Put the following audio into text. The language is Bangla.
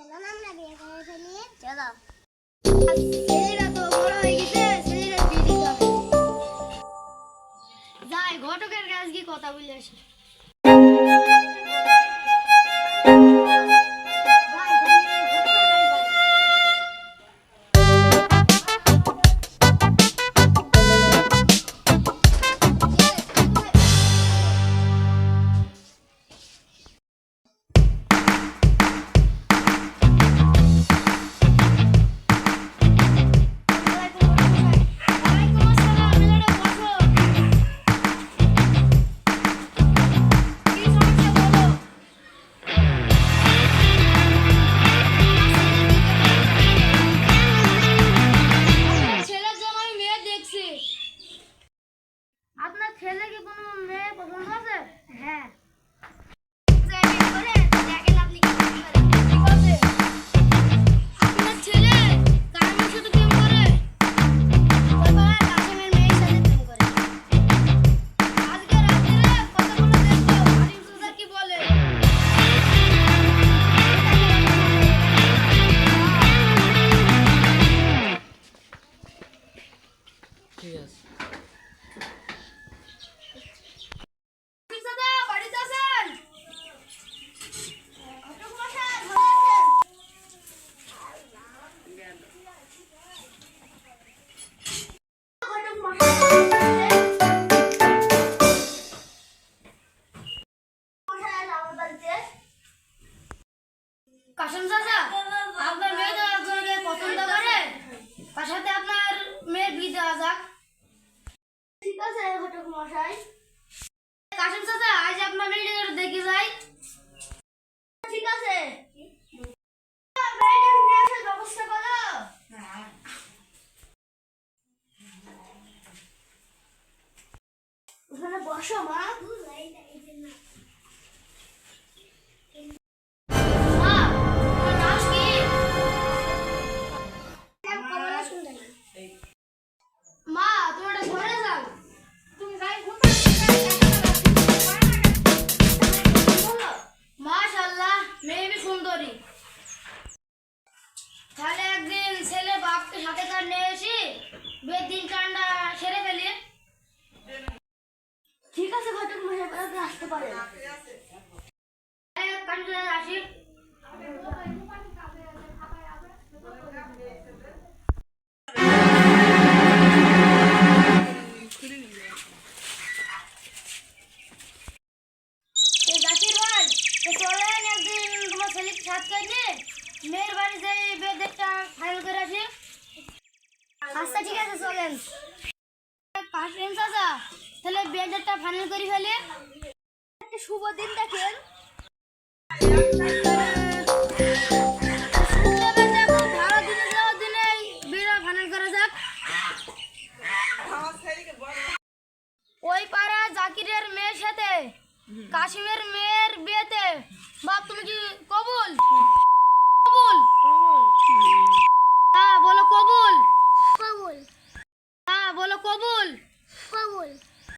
চলো না আমরা বিয়ে করে ফেলি। চলো। ছেলেরা তো বড় হয়ে গেছে, ছেলেরা বিয়ে দিতে হবে। যাই ঘটকের কাছে গিয়ে কথা বলে আসি। আপনার ছেলে কি কোনো মেয়ে পছন্দ আছে? হ্যাঁ। আপনার ছেলে কার মেয়ের সাথে প্রেম করে? কাশিমের মেয়ের সাথে প্রেম করে। আজকে রাত্রে কথাগুলো দেখবো, হালিম চাচা কি বলে। ঠিক আছে। হালিম চাচা, বাড়িতে আছেন? ঘটক মশাই ভালো আছেন? ঘটক মশাই আমার বাড়িতে। কাশেম চাচা, আপনার মেয়ে তো একজনকে পছন্দ করে, তার সাথে আপনার মেয়ের বিয়ে দেওয়া যাক। ঠিক আছে ঘটক মশাই। কাশেম চাচা, আজ আপনার মেয়েকে একটু দেখে যাই। ঠিক আছে। মেয়েটাকে নিয়ে আসার ব্যবস্থা করো। ওখানে বসো মা। মা, তোমার নাম কি? কমলা সুন্দরী। মা, তুমি একটা ঘরে যাও। তুমি যাই মাশাআল্লাহ, মেয়ে বি সুন্দরী। তাহলে একদিন ছেলে বাপকে সাথে করে নিয়ে এসে বিয়ের দিন কান্ডা সেরে ফেলি। ঠিক আছে ঘটক মশাই, আপনি আসতে পারেন। কান্ডা আসি। জাকির ভাই, তো চলেন একদিন তোমার ছেলেকে সাথ করে নিয়ে মেয়ের বাড়ি যাই বিয়ের ডেটটা ফাইনাল করে আসি। আচ্ছা ঠিক আছে চলেন। কাশেম চাচা, তাহলে বিয়ের ডেটটা ফাইনাল করে ফেলে। একটা শুভ দিন দেখেন। ওই পাড়া জাকিরের মেয়ের সাথে কাশিমের মেয়ের বিয়েতে বাপ তুমি কি কবুল? কবুল? হ্যাঁ বলো কবুল। কবুল। হ্যাঁ বলো কবুল। কবুল।